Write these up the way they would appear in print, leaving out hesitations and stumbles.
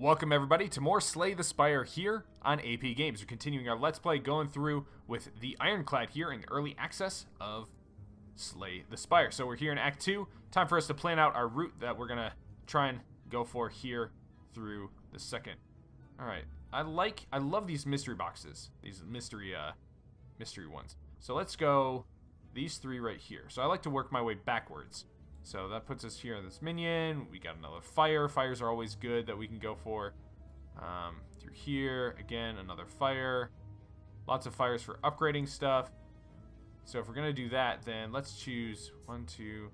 Welcome everybody to more Slay the Spire here on AP Games. We're continuing our Let's Play going through with the Ironclad here in early access of Slay the Spire. So we're here in Act 2. Time for us to plan out our route that we're going to try and go for here through the second. Alright, I love these mystery boxes. These mystery ones. So let's go these three right here. So I like to work my way backwards. So that puts us here in this minion. We got another fire. Fires are always good that we can go for. Through here, again, another fire. Lots of fires for upgrading stuff. So if we're going to do that, then let's choose 1, 2.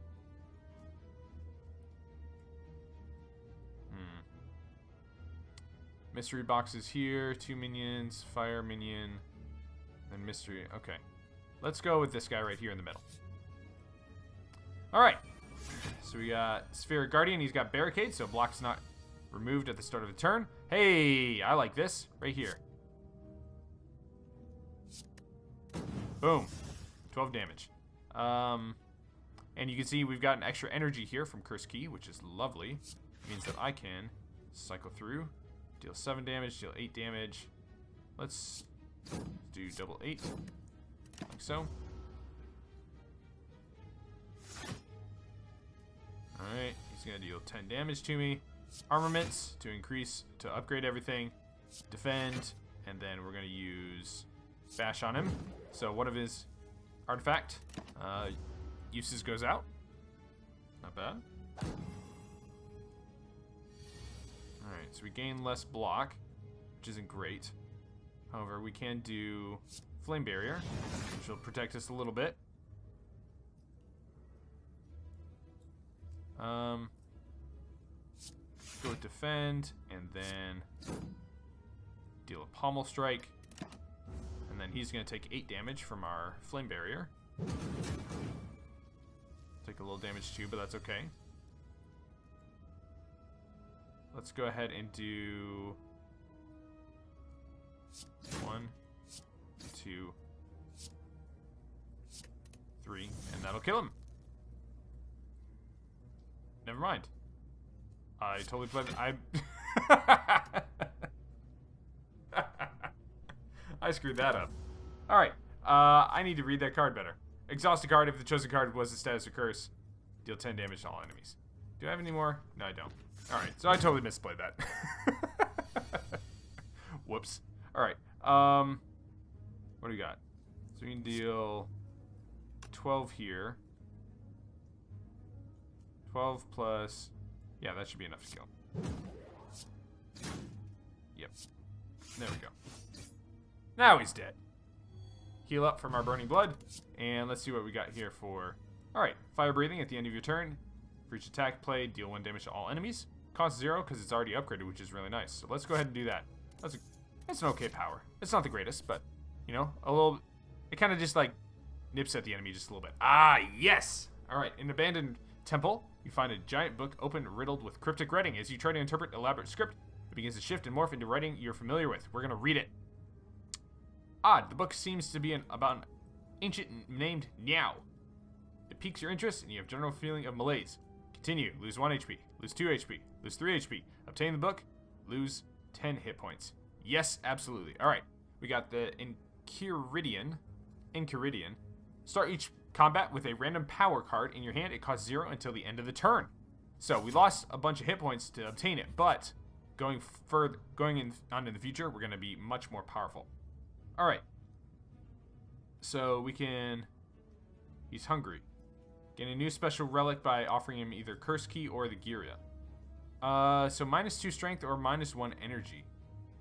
Mystery boxes here. 2 minions. Fire minion. Then mystery. Okay. Let's go with this guy right here in the middle. Alright. So we got Sphere Guardian. He's got Barricade, so block's not removed at the start of the turn. Hey, I like this. Right here. Boom. 12 damage. And you can see we've got an extra energy here from Curse Key, which is lovely. It means that I can cycle through. Deal 7 damage, deal 8 damage. Let's do double 8. Like so. Alright, he's going to deal 10 damage to me. Armaments to increase, to upgrade everything. Defend, and then we're going to use Bash on him. So one of his artifact uses goes out. Not bad. Alright, so we gain less block, which isn't great. However, we can do Flame Barrier, which will protect us a little bit. Go with Defend, and then deal a Pommel Strike. And then he's going to take 8 damage from our Flame Barrier. Take a little damage too, but that's okay. Let's go ahead and do 1, 2, 3, and that'll kill him. Never mind. I totally played. I screwed that up. Alright. I need to read that card better. Exhaust a card if the chosen card was a status or curse. Deal 10 damage to all enemies. Do I have any more? No, I don't. Alright, so I totally misplayed that. Whoops. Alright. What do we got? So we can deal 12 here. 12 plus... Yeah, that should be enough to kill. Yep. There we go. Now he's dead. Heal up from our burning blood. And let's see what we got here for... Alright, fire breathing at the end of your turn. For each attack played, deal 1 damage to all enemies. Cost 0 because it's already upgraded, which is really nice. So let's go ahead and do that. That's an okay power. It's not the greatest, but, you know, a little... It kind of just, like, nips at the enemy just a little bit. Ah, yes! Alright, in Abandoned Temple, you find a giant book open, riddled with cryptic writing. As you try to interpret elaborate script, it begins to shift and morph into writing you're familiar with. We're going to read it. Odd, the book seems to be about an ancient named Niao. It piques your interest, and you have a general feeling of malaise. Continue, lose 1 HP, lose 2 HP, lose 3 HP. Obtain the book, lose 10 hit points. Yes, absolutely. Alright, we got the Enchiridion. Start each combat with a random power card in your hand. It costs 0 until the end of the turn. So we lost a bunch of hit points to obtain it, but going on in the future, we're going to be much more powerful. All right. So we can... He's hungry. Gain a new special relic by offering him either Curse Key or the Giria. So -2 strength or -1 energy.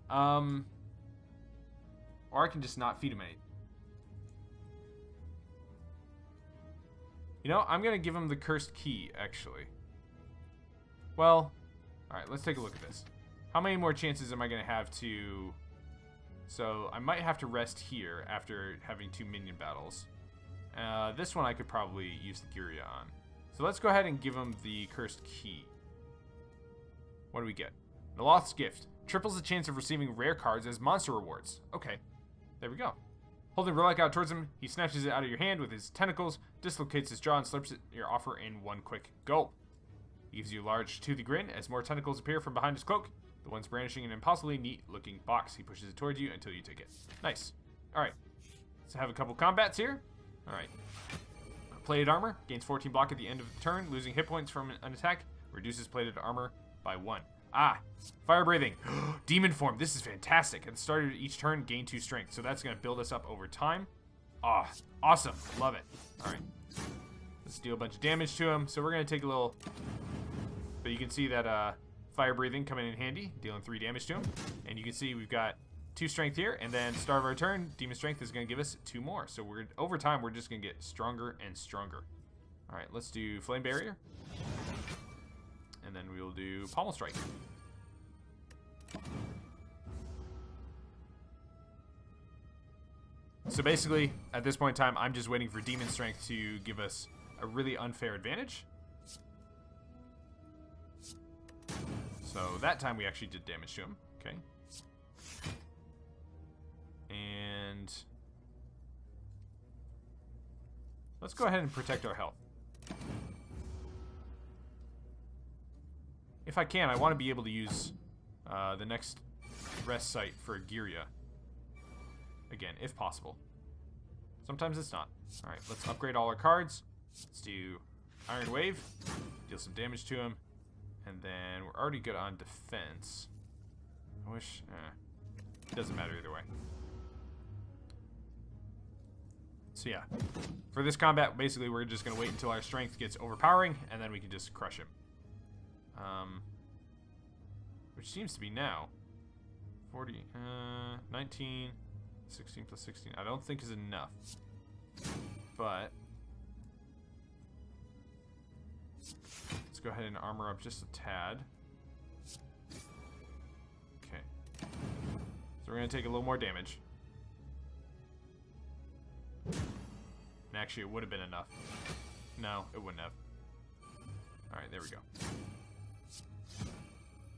Or I can just not feed him any. You know, I'm going to give him the Cursed Key, actually. Well, alright, let's take a look at this. How many more chances am I going to have to... So, I might have to rest here after having 2 minion battles. This one I could probably use the Giria on. So let's go ahead and give him the Cursed Key. What do we get? Noloth's Gift. Triples the chance of receiving rare cards as monster rewards. Okay, there we go. Holding Relic out towards him, he snatches it out of your hand with his tentacles, dislocates his jaw, and slurps your offer in one quick gulp. He gives you a large toothy grin as more tentacles appear from behind his cloak. The one's brandishing an impossibly neat-looking box. He pushes it towards you until you take it. Nice. Alright. Let's have a couple combats here. Alright. Plated armor. Gains 14 block at the end of the turn. Losing hit points from an attack. Reduces plated armor by 1. Ah. Fire breathing. Demon form. This is fantastic. At the start of each turn, gain 2 strength. So that's going to build us up over time. Ah. Awesome. Love it. Alright. Let's deal a bunch of damage to him. So we're going to take a little... But you can see that fire breathing coming in handy, dealing 3 damage to him. And you can see we've got 2 strength here, and then start of our turn, demon strength is going to give us 2 more. So we're over time, we're just going to get stronger and stronger. All right, let's do flame barrier, and then we will do pommel strike. So basically, at this point in time, I'm just waiting for demon strength to give us a really unfair advantage. So that time we actually did damage to him. Okay. And let's go ahead and protect our health. If I can, I want to be able to use the next rest site for Giria. Again, if possible. Sometimes it's not. Alright, let's upgrade all our cards. Let's do Iron Wave. Deal some damage to him. And then we're already good on defense. I wish... it doesn't matter either way. So yeah. For this combat, basically we're just going to wait until our strength gets overpowering, and then we can just crush him. Which seems to be now. 40... 19... 16 plus 16. I don't think is enough. But... let's go ahead and armor up just a tad. Okay. So we're going to take a little more damage. And actually, it would have been enough. No, it wouldn't have. Alright, there we go.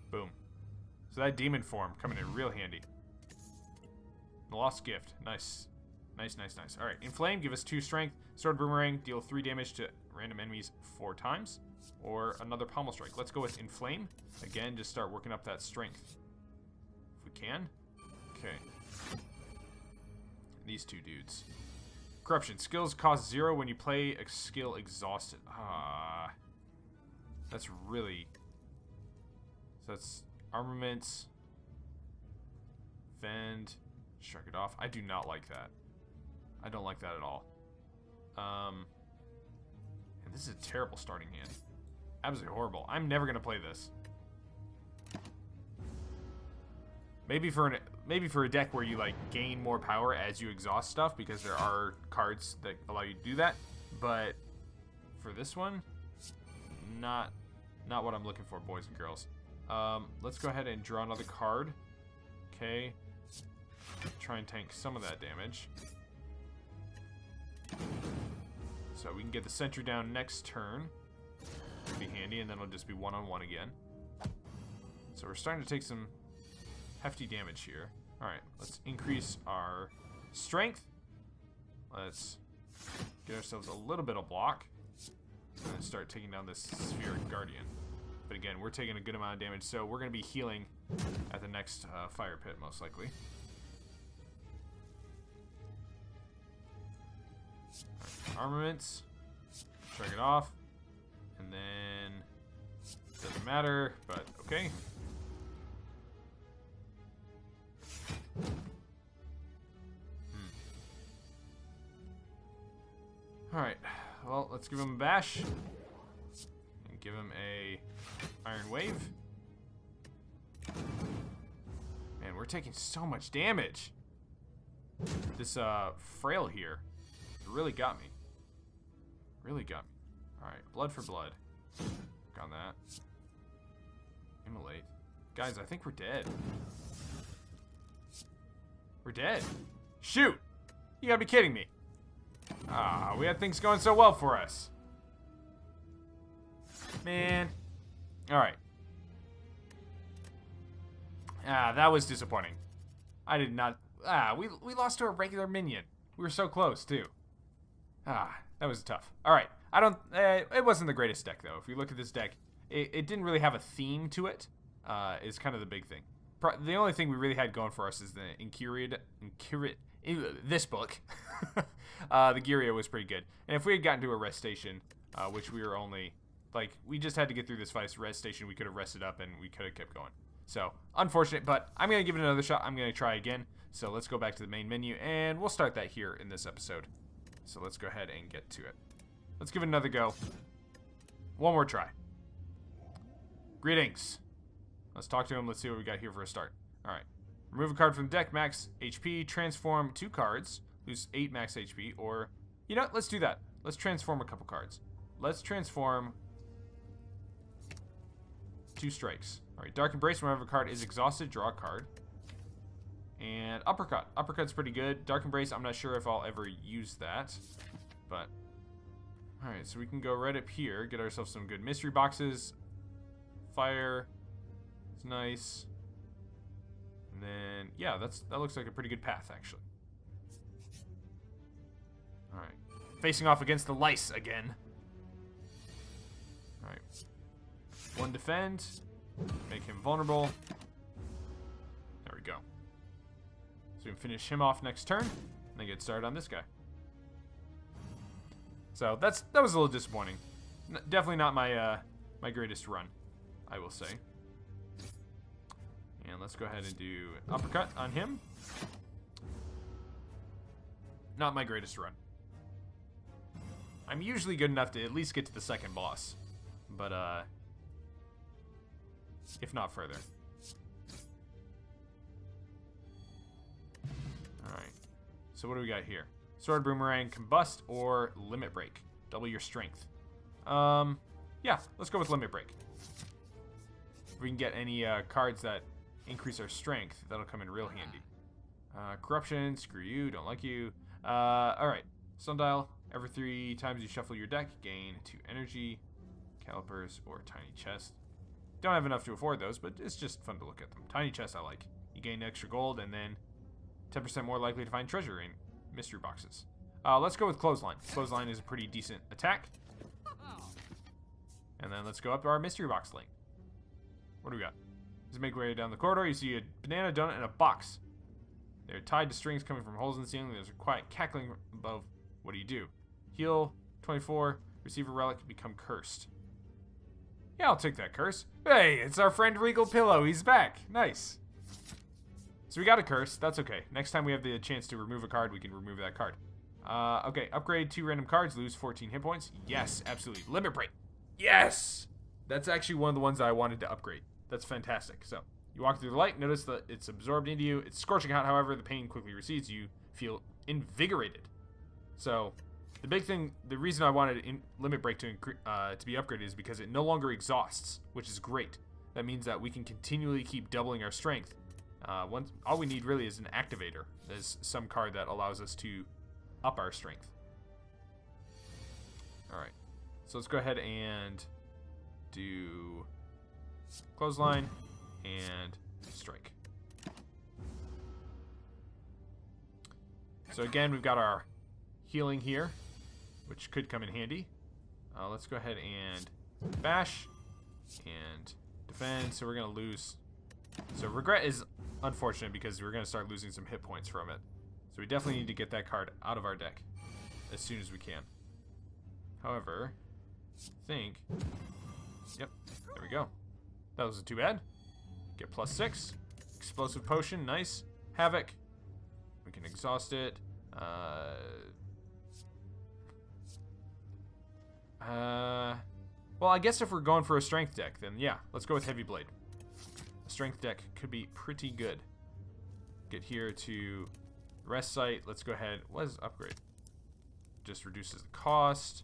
Boom. So that demon form coming in real handy. The Lost Gift. Nice. Nice, nice, nice. Alright, Inflame, give us 2 strength. Sword Boomerang, deal 3 damage to random enemies 4 times. Or another Pommel Strike. Let's go with Inflame. Again, just start working up that strength. If we can. Okay. These 2 dudes. Corruption. Skills cost 0 when you play a skill exhausted. Ah. That's really... so that's armaments. Fend. Shrug it off. I do not like that. I don't like that at all. And this is a terrible starting hand. Absolutely horrible. I'm never gonna play this. Maybe for a deck where you like gain more power as you exhaust stuff, because there are cards that allow you to do that. But for this one, not what I'm looking for, boys and girls. Let's go ahead and draw another card. Okay. Try and tank some of that damage. So we can get the sentry down next turn. Be handy, and then it'll just be one-on-one again. So we're starting to take some hefty damage here. Alright, let's increase our strength. Let's get ourselves a little bit of block. And then start taking down this Spheric Guardian. But again, we're taking a good amount of damage, so we're going to be healing at the next fire pit, most likely. Right, armaments. Shrug it off. And then, doesn't matter, but okay. Alright, well, let's give him a bash. And give him a Iron Wave. Man, we're taking so much damage. This frail here really got me. Really got me. Alright, blood for blood. Work on that. Immolate. Guys, I think we're dead. We're dead. Shoot! You gotta be kidding me. Ah, we had things going so well for us. Man. Alright. Ah, that was disappointing. I did not... ah, we lost to a regular minion. We were so close, too. Ah, that was tough. Alright. I don't... it wasn't the greatest deck, though. If you look at this deck, it didn't really have a theme to it, is kind of the big thing. The only thing we really had going for us is the this book. The Giria was pretty good. And if we had gotten to a rest station, which we were only, like, we just had to get through this rest station, we could have rested up and we could have kept going. So, unfortunate, but I'm going to give it another shot. I'm going to try again. So let's go back to the main menu, and we'll start that here in this episode. So let's go ahead and get to it. Let's give it another go. One more try. Greetings. Let's talk to him. Let's see what we got here for a start. All right. Remove a card from the deck, max HP, transform 2 cards, lose 8 max HP, or, you know what, let's do that. Let's transform a couple cards. Let's transform 2 strikes. All right, Dark Embrace, whenever a card is exhausted, draw a card. And Uppercut. Uppercut's pretty good. Dark Embrace, I'm not sure if I'll ever use that, but... All right, so we can go right up here, get ourselves some good mystery boxes. Fire. It's nice. And then, yeah, that looks like a pretty good path, actually. All right. Facing off against the lice again. All right. 1 defend. Make him vulnerable. There we go. So we can finish him off next turn, and then get started on this guy. So that was a little disappointing. Definitely not my my greatest run, I will say. And let's go ahead and do an uppercut on him. Not my greatest run. I'm usually good enough to at least get to the second boss, but if not further. Alright, so what do we got here? Sword, Boomerang, Combust, or Limit Break. Double your strength. Yeah, let's go with Limit Break. If we can get any cards that increase our strength, that'll come in real handy. Corruption, screw you, don't like you. Alright, Sundial. Every 3 times you shuffle your deck, gain 2 energy, Calipers, or Tiny Chest. Don't have enough to afford those, but it's just fun to look at them. Tiny Chest I like. You gain extra gold, and then 10% more likely to find treasure in mystery boxes. Let's go with Clothesline. Clothesline is a pretty decent attack. And then let's go up to our mystery box lane. What do we got? As you make your way down the corridor, you see a banana, donut, and a box. They're tied to strings coming from holes in the ceiling. There's a quiet cackling above. What do? Heal 24, receive a relic, become cursed. Yeah, I'll take that curse. Hey, it's our friend Regal Pillow. He's back. Nice. So we got a curse. That's okay. Next time we have the chance to remove a card, we can remove that card. Okay, upgrade 2 random cards, lose 14 hit points. Yes, absolutely. Limit Break. Yes! That's actually one of the ones that I wanted to upgrade. That's fantastic. So, you walk through the light, notice that it's absorbed into you. It's scorching hot, however, the pain quickly recedes. You feel invigorated. So, the big thing, the reason I wanted Limit Break to be upgraded is because it no longer exhausts, which is great. That means that we can continually keep doubling our strength. All we need really is an activator. There's some card that allows us to up our strength. Alright, so let's go ahead and do Clothesline and Strike. So again, we've got our healing here, which could come in handy. Let's go ahead and bash and defend. So we're going to lose. So Regret is unfortunate because we're going to start losing some hit points from it. So we definitely need to get that card out of our deck as soon as we can. However, I think... Yep, there we go. That wasn't too bad. Get +6. Explosive Potion, nice. Havoc. We can exhaust it. Well, I guess if we're going for a strength deck, then yeah, let's go with Heavy Blade. A strength deck could be pretty good. Get here to the rest site. Let's go ahead. What is upgrade? Just reduces the cost.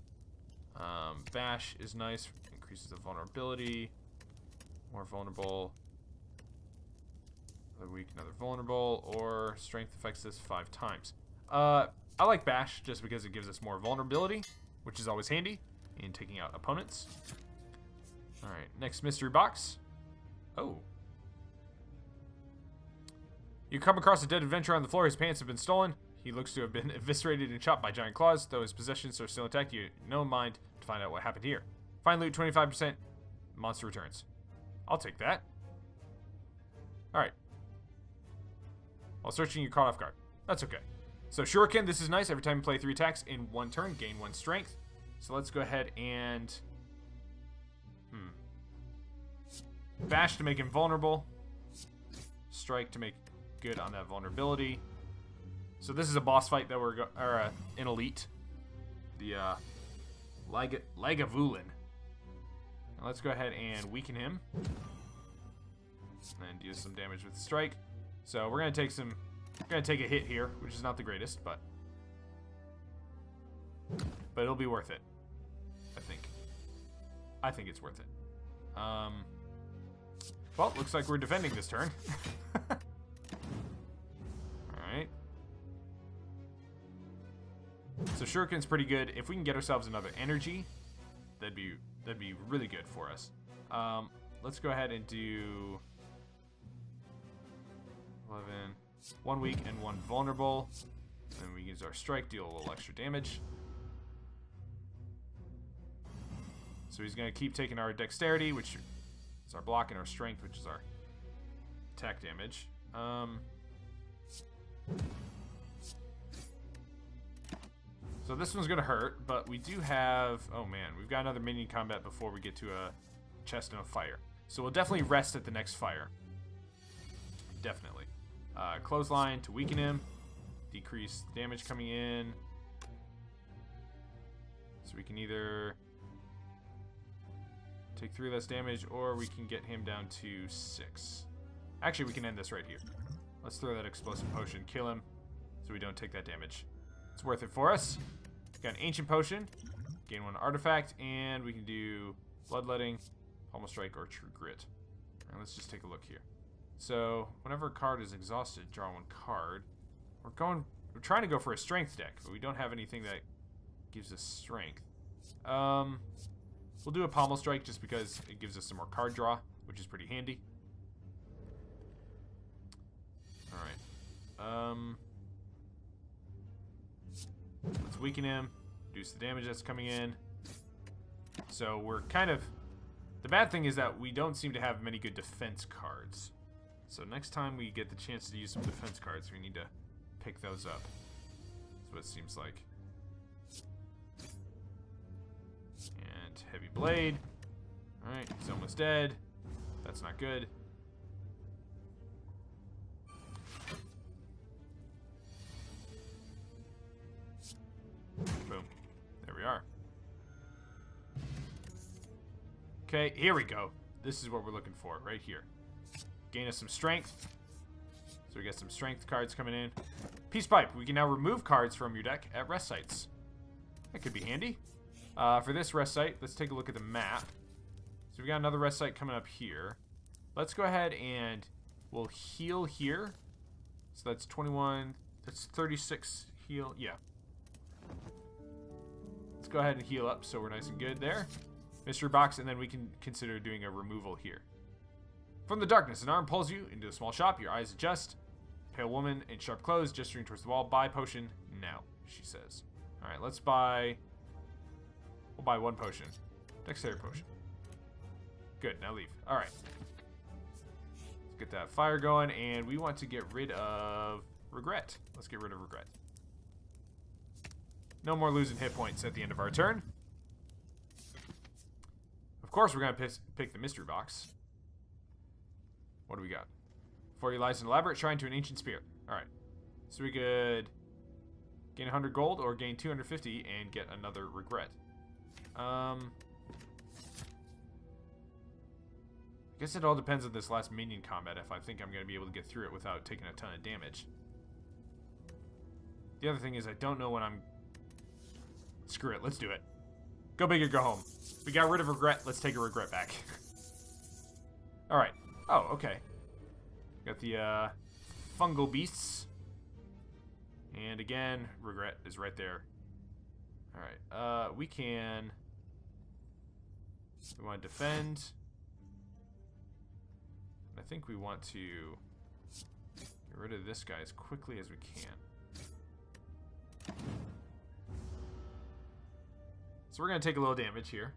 Bash is nice. Increases the vulnerability. More vulnerable. Another weak, another vulnerable. Or strength affects this 5 times. I like Bash just because it gives us more vulnerability, which is always handy in taking out opponents. Alright, next mystery box. Oh. You come across a dead adventurer on the floor. His pants have been stolen. He looks to have been eviscerated and chopped by giant claws. Though his possessions are still intact, you have no mind to find out what happened here. Find loot 25% Monster returns. I'll take that. Alright. While searching, you caught off guard. That's okay. So Shuriken, this is nice. Every time you play 3 attacks in 1 turn, gain 1 strength. So let's go ahead and... Bash to make him vulnerable. Strike to make good on that vulnerability. So this is a boss fight that we're an elite. The Lagavulin. Now let's go ahead and weaken him. And do some damage with the strike. So we're gonna take a hit here, which is not the greatest, but it'll be worth it. I think it's worth it. Well, looks like we're defending this turn. Alright. So Shuriken's pretty good. If we can get ourselves another energy, that'd be really good for us. Let's go ahead and do 11, 1 weak and 1 vulnerable. Then we use our strike, deal a little extra damage. So he's going to keep taking our dexterity, which is our block, and our strength, which is our attack damage. So this one's going to hurt, but we do have... Oh man, we've got another minion combat before we get to a chest and a fire. So we'll definitely rest at the next fire. Definitely. Clothesline to weaken him. Decrease damage coming in. So we can either take 3 less damage, or we can get him down to 6. Actually, we can end this right here. Let's throw that explosive potion, kill him, so we don't take that damage. It's worth it for us. Got an ancient potion, gain 1 artifact, and we can do bloodletting, pommel strike, or true grit. And let's just take a look here. So whenever a card is exhausted, draw 1 card. We're trying to go for a strength deck, but we don't have anything that gives us strength. We'll do a pommel strike just because it gives us some more card draw, which is pretty handy. Alright. Let's weaken him, reduce the damage that's coming in. So we're kind of... The bad thing is that we don't seem to have many good defense cards. So next time we get the chance to use some defense cards, we need to pick those up. That's what it seems like. And heavy blade. Alright, he's almost dead. That's not good. Boom. There we are. Okay, here we go. This is what we're looking for, right here. Gain us some strength. So we got some strength cards coming in. Peace Pipe. We can now remove cards from your deck at rest sites. That could be handy. For this rest site, let's take a look at the map. So we got another rest site coming up here. Let's go ahead and we'll heal here. So that's 21. That's 36 heal. Yeah. Let's go ahead and heal up so we're nice and good there. Mystery box, and then we can consider doing a removal here. From the darkness, an arm pulls you into a small shop. Your eyes adjust. Pale woman in sharp clothes, gesturing towards the wall. Buy potion now, she says. Alright, let's buy... We'll buy 1 potion. Dexterity potion. Good, now leave. Alright. Let's get that fire going, and we want to get rid of regret. Let's get rid of regret. No more losing hit points at the end of our turn. Of course, we're going to pick the mystery box. What do we got? Before you lies an elaborate shrine to an ancient spear. Alright. So we could gain 100 gold or gain 250 and get another regret. I guess it all depends on this last minion combat if I think I'm going to be able to get through it without taking a ton of damage. The other thing is I don't know when I'm... Screw it, let's do it. Go big or go home. We got rid of regret, let's take a regret back. Alright. Oh, okay. Got the fungal beasts. And again, regret is right there. Alright, we can... We want to defend. I think we want to get rid of this guy as quickly as we can. So we're going to take a little damage here.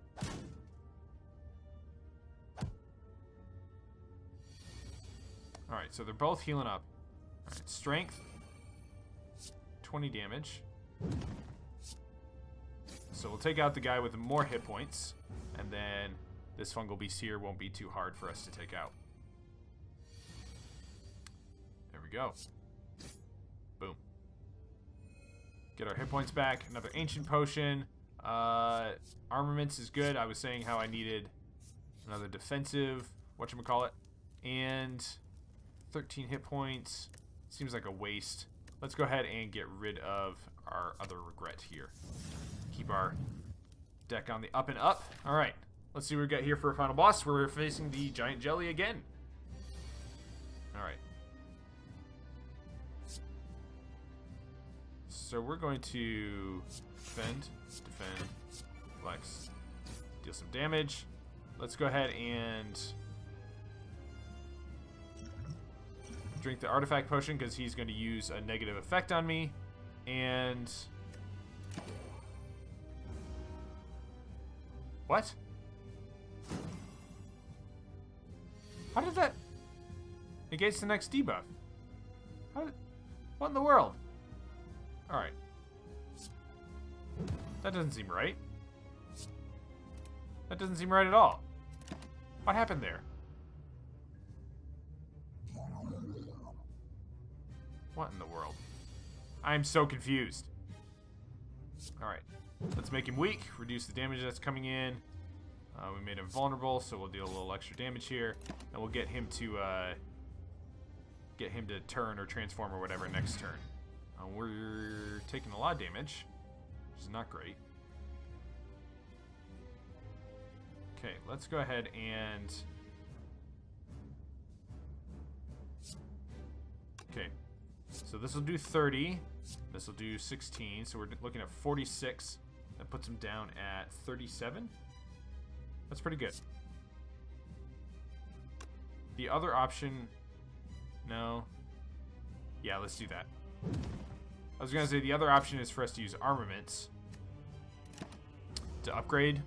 Alright, so they're both healing up. Alright, strength. 20 damage. So we'll take out the guy with more hit points. And then this fungal beast here won't be too hard for us to take out. There we go. Boom. Get our hit points back. Another ancient potion. Armaments is good. I was saying how I needed another defensive, whatchamacallit. And 13 hit points. Seems like a waste. Let's go ahead and get rid of our other regret here. Keep our deck on the up and up. Alright. Let's see what we got here for a final boss. We're facing the giant jelly again. Alright. So we're going to defend, flex, deal some damage. Let's go ahead and drink the artifact potion because he's going to use a negative effect on me. And what? How did that negates the next debuff? What in the world? Alright. That doesn't seem right. That doesn't seem right at all. What happened there? What in the world? I'm so confused. Alright. Let's make him weak. Reduce the damage that's coming in. We made him vulnerable, so we'll deal a little extra damage here. And we'll get him to turn or transform or whatever next turn. We're taking a lot of damage, which is not great. Okay, let's go ahead and... Okay, so this will do 30. This will do 16, so we're looking at 46. That puts him down at 37. That's pretty good. The other option... No. Yeah, let's do that. I was going to say the other option is for us to use armaments to upgrade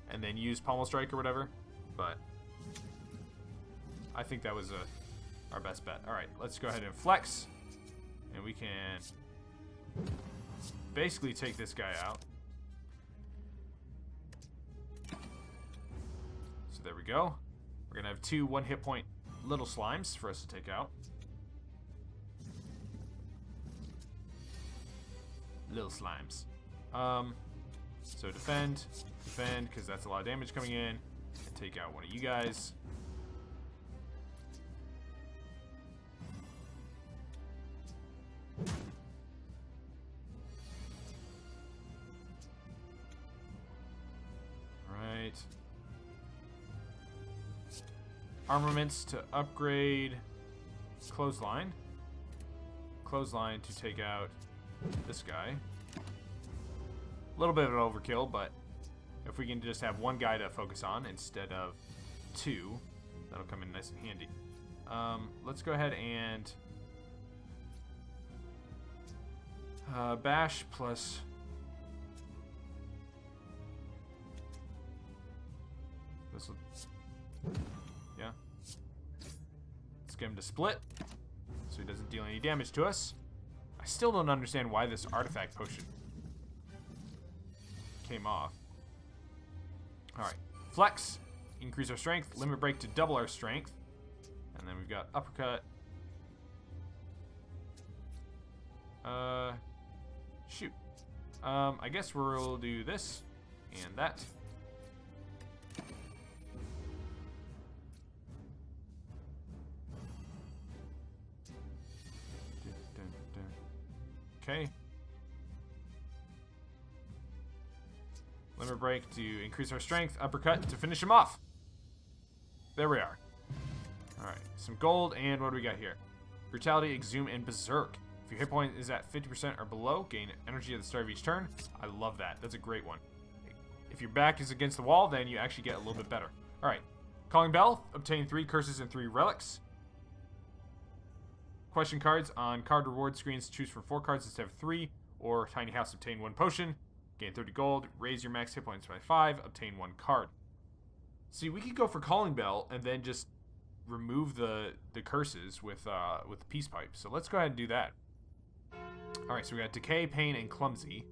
and then use Pommel Strike or whatever, but I think that was our best bet. Alright, let's go ahead and flex, and we can basically take this guy out. So there we go. We're going to have 2 1-hit point little slimes for us to take out. Little slimes. So defend, because that's a lot of damage coming in, and take out one of you guys. Alright. Armaments to upgrade clothesline. Clothesline to take out this guy. A little bit of an overkill, but if we can just have one guy to focus on instead of 2, that'll come in nice and handy. Let's go ahead and bash plus this will, yeah. Let's get him to split so he doesn't deal any damage to us. I still don't understand why this artifact potion came off. Alright. Flex. Increase our strength. Limit break to double our strength. And then we've got uppercut. Shoot. I guess we'll do this and that. Okay. Limit break to increase our strength. Uppercut to finish him off. There we are. Alright. Some gold, and what do we got here? Brutality, Exhume, and Berserk. If your hit point is at 50% or below, gain energy at the start of each turn. I love that. That's a great one. If your back is against the wall, then you actually get a little bit better. Alright. Calling Bell. Obtain 3 curses and 3 relics. Question cards. On card reward screens, choose from 4 cards instead of 3. Or Tiny House, obtain 1 potion. Gain 30 gold. Raise your max hit points by 5. Obtain 1 card. See, we could go for Calling Bell and then just remove the curses with Peace Pipe. So let's go ahead and do that. All right, so we got Decay, Pain, and Clumsy.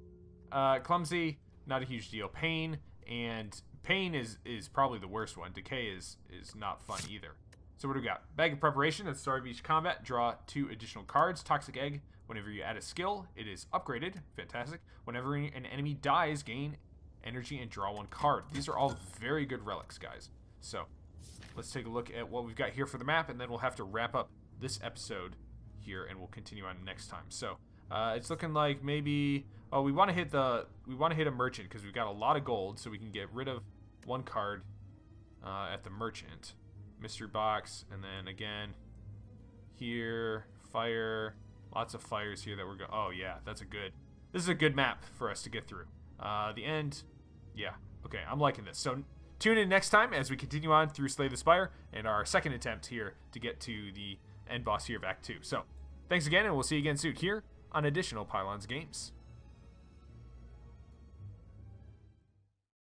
Clumsy, not a huge deal. Pain is probably the worst one. Decay is not fun either. So what do we got? Bag of Preparation. At the start of each combat, draw 2 additional cards. Toxic Egg. Whenever you add a skill, it is upgraded. Fantastic. Whenever an enemy dies, gain energy and draw 1 card. These are all very good relics, guys. So let's take a look at what we've got here for the map, and then we'll have to wrap up this episode here, and we'll continue on next time. So it's looking like maybe we want to hit a merchant because we've got a lot of gold, so we can get rid of 1 card at the merchant. Mystery box, and then again here, fire, lots of fires here that we're going. Oh yeah, this is a good map for us to get through. The end, yeah, okay, I'm liking this. So tune in next time as we continue on through Slay the Spire and our second attempt here to get to the end boss here of Act 2. So thanks again, and we'll see you again soon here on additional Pylons Games.